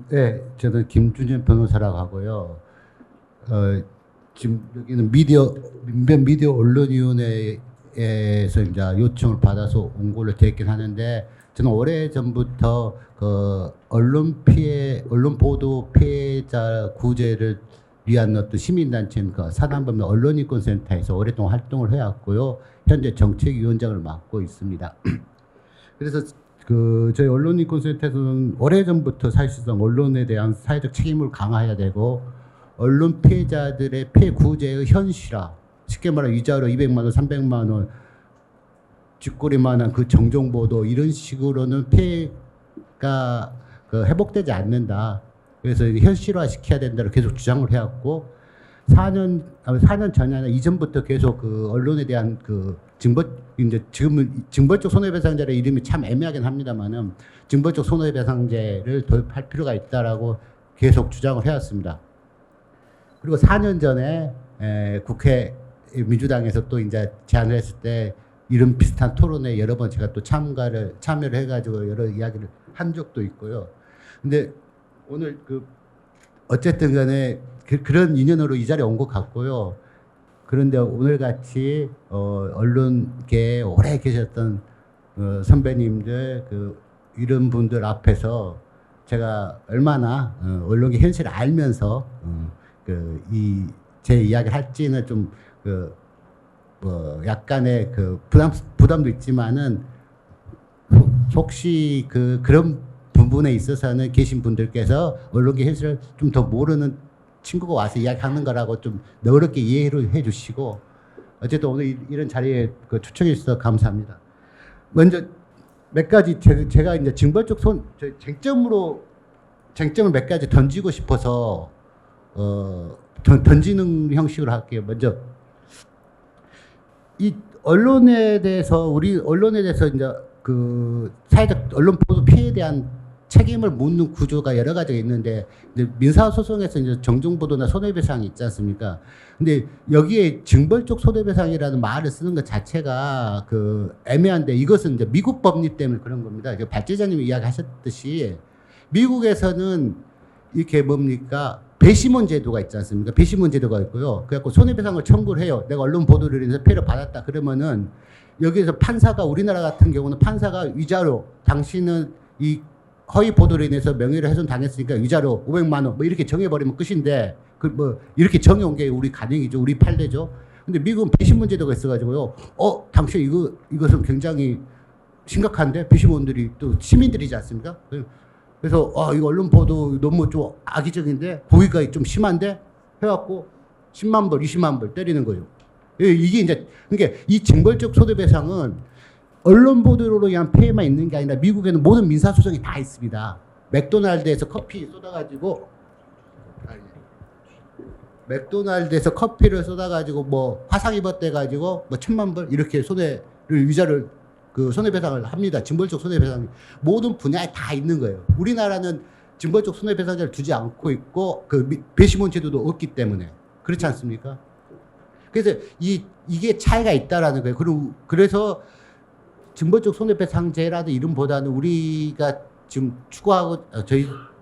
네, 저는 김준현 변호사라고 하고요. 지금 여기는 민변미디어 언론위원회에서 이제 요청을 받아서 온 걸로 되어 있긴 하는데, 저는 오래전부터 그 언론 보도 피해자 구제를 위한 어떤 시민단체인 그 사단법인 언론인권센터에서 오랫동안 활동을 해왔고요. 현재 정책위원장을 맡고 있습니다. 그래서 저희 언론인권센터에서는 오래전부터 사실상 언론에 대한 사회적 책임을 강화해야 되고, 언론 피해자들의 피해 구제의 현실화, 쉽게 말하면 위자료 200만 원, 300만 원, 쥐꼬리만한 그 정정보도 이런 식으로는 피해가 회복되지 않는다. 그래서 현실화 시켜야 된다고 계속 주장을 해왔고, 4년 전이 아니라 이전부터 계속 그 언론에 대한 이제 지금은 징벌적 손해배상제의 이름이 참 애매하긴 합니다만은 징벌적 손해배상제를 도입할 필요가 있다라고 계속 주장을 해왔습니다. 그리고 4년 전에 국회 민주당에서 또 이제 제안을 했을 때 이런 비슷한 토론에 여러 번 제가 또 참여를 해가지고 여러 이야기를 한 적도 있고요. 근데 오늘 어쨌든 간에 그런 인연으로 이 자리에 온 것 같고요. 그런데 오늘 같이 언론계에 오래 계셨던 선배님들 이런 분들 앞에서 제가 얼마나 언론계 현실을 알면서 제 이야기를 할지는 좀 약간의 부담도 있지만은 혹시 그런 부분에 있어서는 계신 분들께서 언론계 현실을 좀 더 모르는 친구가 와서 이야기하는 거라고 좀 너그럽게 이해를 해주시고, 어쨌든 오늘 이런 자리에 초청해 주셔서 감사합니다. 먼저 몇 가지 제가 이제 징벌적 쟁점을 몇 가지 던지고 싶어서 던지는 형식으로 할게요. 먼저 이 언론에 대해서 이제 사회적 언론 보도 피해에 대한 책임을 묻는 구조가 여러 가지가 있는데, 민사소송에서 이제 정정보도나 손해배상이 있지 않습니까? 근데 여기에 징벌적 손해배상이라는 말을 쓰는 것 자체가 애매한데, 이것은 이제 미국 법리 때문에 그런 겁니다. 발제자님이 이야기하셨듯이 미국에서는 이렇게 배심원 제도가 있지 않습니까? 배심원 제도가 있고요. 그래갖고 손해배상을 청구를 해요. 내가 언론 보도를 인해서 피해를 받았다 그러면은, 여기에서 우리나라 같은 경우는 판사가 위자료, 당신은 이 허위 보도로 인해서 명예를 훼손 당했으니까 위자료 500만 원 이렇게 정해버리면 끝인데, 이렇게 정해온 게 우리 가정이죠. 우리 판례죠. 근데 미국은 배심원 제도가 있어가지고요. 당신 이것은 굉장히 심각한데, 배심원들이 또 시민들이지 않습니까? 그래서 이거 언론 보도 너무 좀 악의적인데, 고의가 좀 심한데 해갖고 10만 불, 20만 불 때리는 거예요. 이게 이제 그러니까 이 징벌적 손해배상은 언론 보도로 위한 피해만 있는 게 아니라 미국에는 모든 민사소송이 다 있습니다. 맥도날드에서 커피를 쏟아가지고 화상 입었대가지고 1,000만 불 이렇게 위자를 손해배상을 합니다. 징벌적 손해배상 모든 분야에 다 있는 거예요. 우리나라는 징벌적 손해배상제를 두지 않고 있고 배심원 제도도 없기 때문에 그렇지 않습니까? 그래서 이게 차이가 있다라는 거예요. 그래서 징벌적 손해배상제라는 이름보다는 우리가 지금 추구하고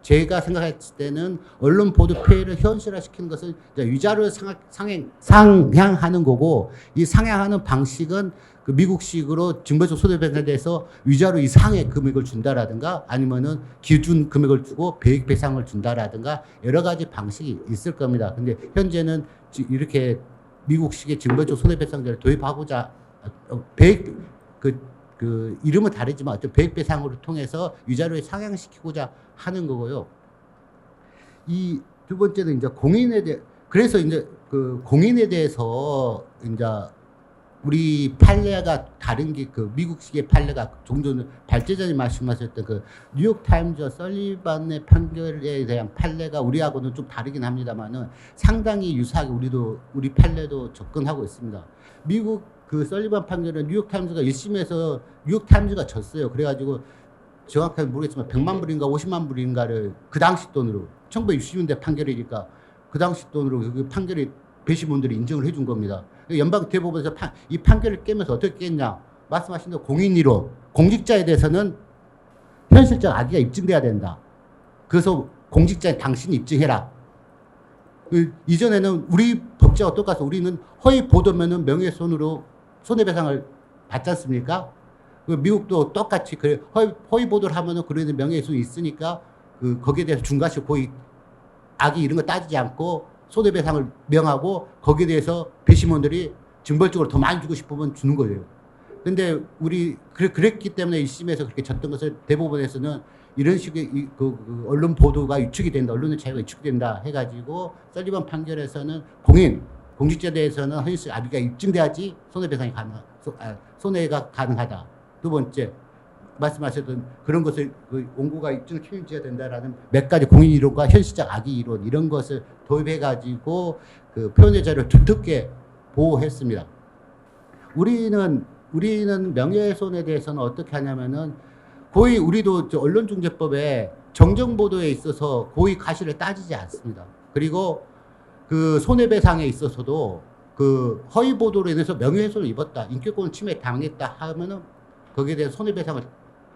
제가 생각했을 때는 언론 보도 피해를 현실화시키는 것은 위자료를 상향하는 거고, 이 상향하는 방식은 미국식으로 징벌적 손해배상에 대해서 위자료 이상의 금액을 준다라든가, 아니면은 기준 금액을 주고 배액배상을 준다라든가 여러 가지 방식이 있을 겁니다. 근데 현재는 이렇게 미국식의 징벌적 손해배상제를 도입하고자 이름은 다르지만 어떤 배액배상으로 통해서 위자료를 상향시키고자 하는 거고요. 이 두 번째는 이제 그래서 이제 공인에 대해서 이제 우리 판례가 다른 게 미국식의 판례가 종전 발제자님 말씀하셨던 뉴욕타임즈와 설리반의 판결에 대한 판례가 우리하고는 좀 다르긴 합니다만은 상당히 유사하게 우리 판례도 접근하고 있습니다. 미국 설리반 판결은 뉴욕타임즈가 1심에서 뉴욕타임즈가 졌어요. 그래가지고 정확하게 모르겠지만 100만 불인가 50만 불인가를 그 당시 돈으로 1960년대 판결이니까 그 당시 돈으로 그 판결이 배심원들이 인정을 해준 겁니다. 연방 대법원에서 이 판결을 깨면서 어떻게 깼냐? 말씀하신 대로 공인이로 공직자에 대해서는 현실적 악의가 입증돼야 된다. 그래서 공직자인 당신이 입증해라. 이전에는 우리 법제와 똑같아서 우리는 허위 보도면은 명예훼손으로 손해배상을 받지 않습니까? 미국도 똑같이 그래 허위 보도를 하면은 그러는 명예훼손이 있으니까 거기에 대해서 중과실 고의 악의 이런 거 따지지 않고 손해배상을 명하고 거기에 대해서 배심원들이 징벌적으로 더 많이 주고 싶으면 주는 거예요. 근데 우리 그랬기 때문에 1심에서 그렇게 졌던 것을 대법원에서는 이런 식의 언론 보도가 위축이 된다, 언론의 자유가 위축이 된다 해가지고 설리번 판결에서는 공직자에 대해서는 허위사실 압의가 입증돼야지 손해가 가능하다. 두 번째 말씀하셨던 그런 것을 원고가 입증을 책임져야 된다라는 몇 가지 공인 이론과 현실적 악의 이론 이런 것을 도입해가지고 그 표현의 자유를 두텁게 보호했습니다. 우리는 명예훼손에 대해서는 어떻게 하냐면은 고의 우리도 언론중재법에 정정보도에 있어서 고의 가시를 따지지 않습니다. 그리고 그 손해배상에 있어서도 그 허위 보도로 인해서 명예훼손을 입었다, 인격권 침해 당했다 하면은 거기에 대한 손해배상을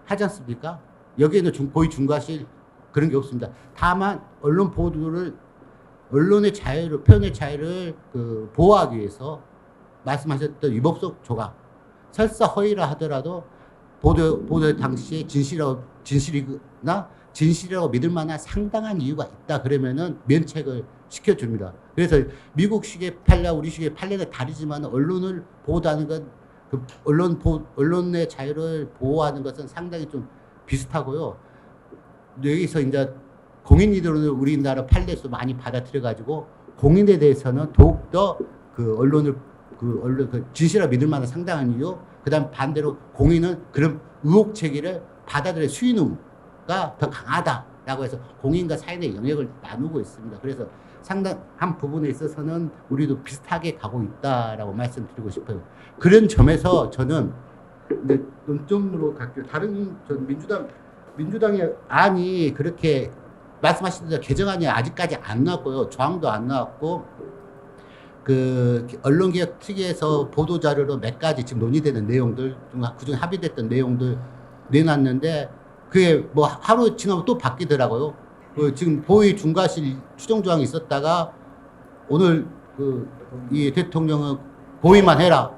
하지 않습니까? 여기에는 고의 중과실 그런 게 없습니다. 다만 언론 보도를 언론의 자유를 표현의 자유를 보호하기 위해서 말씀하셨던 위법적 조각 설사 허위라 하더라도 보도 당시에 진실이나 진실이라고 믿을 만한 상당한 이유가 있다 그러면은 면책을 시켜줍니다. 그래서 미국식의 판례, 우리식의 판례는 다르지만 언론을 보호하는 건 언론의 자유를 보호하는 것은 상당히 좀 비슷하고요. 여기서 이제 공인이들은 우리나라 판례에서 많이 받아들여가지고 공인에 대해서는 더욱더 언론 진실을 믿을 만한 상당한 이유, 그 다음 반대로 공인은 그런 의혹 제기를 받아들일 수위가 더 강하다라고 해서 공인과 사인의 영역을 나누고 있습니다. 그래서 상당한 부분에 있어서는 우리도 비슷하게 가고 있다라고 말씀드리고 싶어요. 그런 점에서 저는 논점으로 갈게요. 전 민주당의 안이 그렇게 말씀하신 대로 개정안이 아직까지 안 나왔고요. 조항도 안 나왔고, 언론개혁 특위에서 보도자료로 몇 가지 지금 논의되는 내용들, 그중에 합의됐던 내용들 내놨는데, 그게 뭐 하루 지나면 또 바뀌더라고요. 지금 고의 중과실 추정조항이 있었다가, 오늘 이 대통령은 고의만 해라.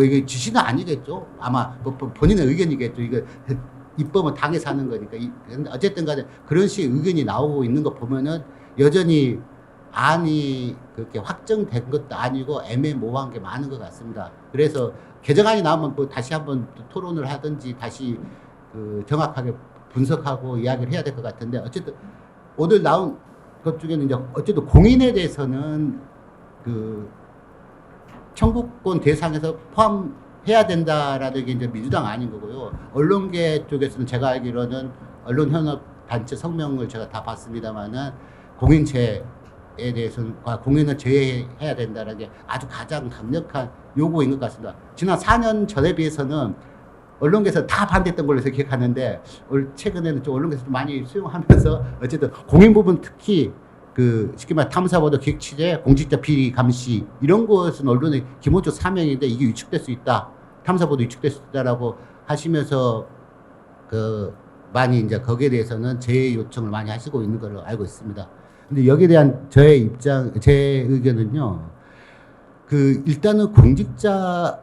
이게 지시는 아니겠죠. 아마 본인의 의견이겠죠. 이거 입법은 당에서 하는 거니까. 어쨌든 간에 그런 식의 의견이 나오고 있는 거 보면은 여전히 안이 그렇게 확정된 것도 아니고 애매모호한 게 많은 것 같습니다. 그래서 개정안이 나오면 뭐 다시 한번 토론을 하든지 다시 정확하게 분석하고 이야기를 해야 될 것 같은데, 어쨌든 오늘 나온 것 중에는 이제 어쨌든 공인에 대해서는 청구권 대상에서 포함해야 된다라는 게 이제 민주당 아닌 거고요. 언론계 쪽에서는 제가 알기로는 언론현업 단체 성명을 제가 다 봤습니다만은 공인체에 대해서는 공인을 제외해야 된다는 게 아주 가장 강력한 요구인 것 같습니다. 지난 4년 전에 비해서는 언론계에서 다 반대했던 걸로 기억하는데 최근에는 좀 언론계에서 좀 많이 수용하면서 어쨌든 공인 부분 특히 쉽게 말해 탐사보도 기획 취재, 공직자 비리 감시 이런 것은 언론의 기본적 사명인데 이게 위축될 수 있다. 탐사보도 위축될 수 있다라고 하시면서 많이 이제 거기에 대해서는 재해 요청을 많이 하시고 있는 걸로 알고 있습니다. 근데 여기에 대한 제 의견은요. 일단은 공직자에다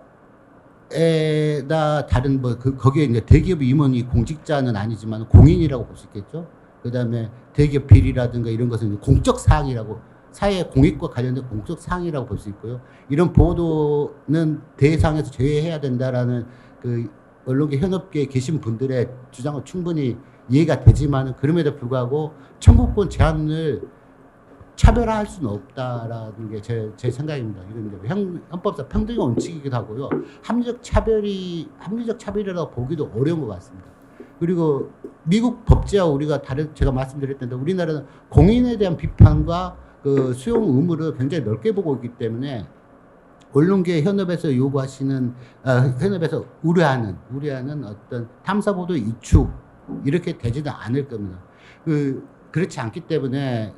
다른 거기에 이제 대기업 임원이 공직자는 아니지만 공인이라고 볼 수 있겠죠. 그 다음에 대기업 비리라든가 이런 것은 공적 사항이라고, 사회 공익과 관련된 공적 사항이라고 볼 수 있고요. 이런 보도는 대상에서 제외해야 된다라는 언론계 현업계에 계신 분들의 주장은 충분히 이해가 되지만 그럼에도 불구하고 청구권 제한을 차별화할 수는 없다라는 게 제 생각입니다. 이건 헌법상 평등의 원칙이기도 하고요. 합리적 차별이라고 보기도 어려운 것 같습니다. 그리고 미국 법제와 우리가 제가 말씀드렸던데 우리나라는 공인에 대한 비판과 수용 의무를 굉장히 넓게 보고 있기 때문에 언론계 현업에서 요구하시는, 현업에서 우려하는 어떤 탐사보도 이축, 이렇게 되지는 않을 겁니다. 그렇지 않기 때문에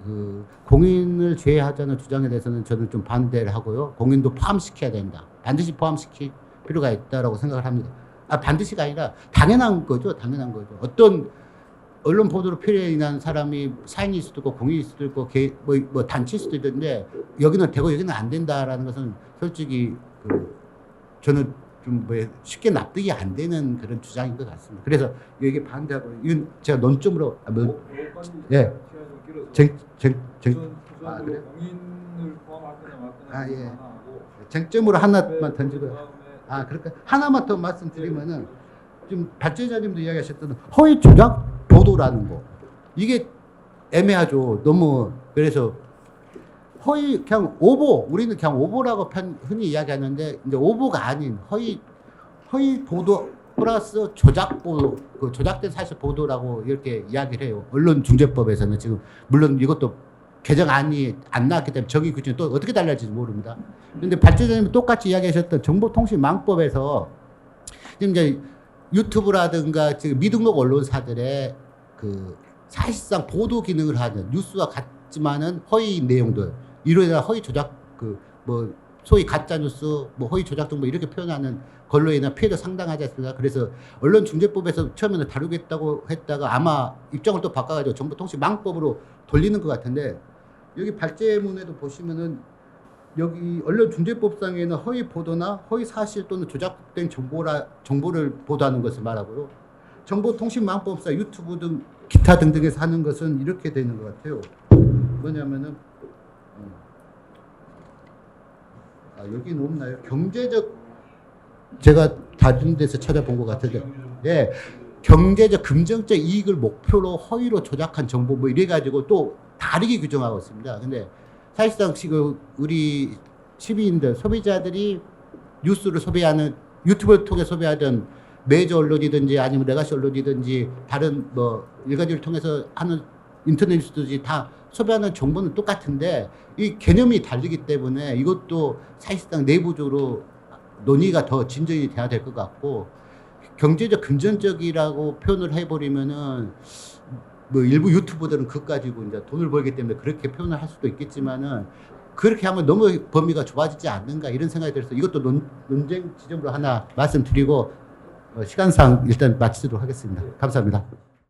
공인을 제외하자는 주장에 대해서는 저는 좀 반대를 하고요. 공인도 포함시켜야 된다. 반드시 포함시킬 필요가 있다라고 생각을 합니다. 반드시가 아니라 당연한 거죠. 당연한 거죠. 어떤 언론 보도로 필요한 사람이 사인일 수도 있고 공인일 수도 있고 뭐 단체일 수도 있는데 여기는 되고 여기는 안 된다라는 것은 솔직히 저는 좀 뭐 쉽게 납득이 안 되는 그런 주장인 것 같습니다. 그래서 여기 반대하고 이건 제가 논점으로 예. 그래요? 공인을 포함할 거냐 말 거냐 예. 하고 쟁점으로 하나만 던지고 그러니까 하나만 더 말씀드리면은 지금 발제자님도 이야기하셨던 허위 조작 보도라는 거 이게 애매하죠. 너무 그래서 허위 그냥 오보 우리는 그냥 오보라고 흔히 이야기하는데 이제 오보가 아닌 허위 보도 플러스 조작 보도 조작된 사실 보도라고 이렇게 이야기를 해요. 언론중재법에서는 지금 물론 이것도 개정안이 안 나왔기 때문에 정의 규정이 또 어떻게 달라질지 모릅니다. 그런데 발제자님이 똑같이 이야기하셨던 정보통신망법에서 지금 이제 유튜브라든가 지금 미등록 언론사들의 사실상 보도 기능을 하는 뉴스와 같지만은 허위 내용들 이로 인한 허위 조작 뭐 소위 가짜 뉴스 뭐 허위 조작 정보 이렇게 표현하는 걸로 인한 피해도 상당하지 않습니까? 그래서 언론중재법에서 처음에는 다루겠다고 했다가 아마 입장을 또 바꿔가지고 정보통신망법으로 돌리는 것 같은데 여기 발제문에도 보시면은 여기 언론중재법상에는 허위 보도나 허위 사실 또는 조작된 정보를 보도하는 것을 말하고요. 정보통신망법상 유튜브 등 기타 등등에서 하는 것은 이렇게 되는 것 같아요. 뭐냐면은 여기는 없나요? 경제적 제가 다른 데서 찾아본 것 같은데 예, 경제적 금전적 이익을 목표로 허위로 조작한 정보 뭐 이래가지고 또 다르게 규정하고 있습니다. 근데 사실상 지금 우리 시민들 소비자들이 뉴스를 소비하는 유튜브를 통해 소비하던 메이저 언론이든지 아니면 레가시 언론이든지 다른 뭐 일가지를 통해서 하는 인터넷 뉴스든지 다 소비하는 정보는 똑같은데 이 개념이 다르기 때문에 이것도 사실상 내부적으로 논의가 더 진전이 돼야 될 것 같고 경제적 금전적이라고 표현을 해버리면은 뭐 일부 유튜버들은 그것 가지고 이제 돈을 벌기 때문에 그렇게 표현을 할 수도 있겠지만은 그렇게 하면 너무 범위가 좁아지지 않는가 이런 생각이 들어서 이것도 논쟁 지점으로 하나 말씀드리고 시간상 일단 마치도록 하겠습니다. 감사합니다.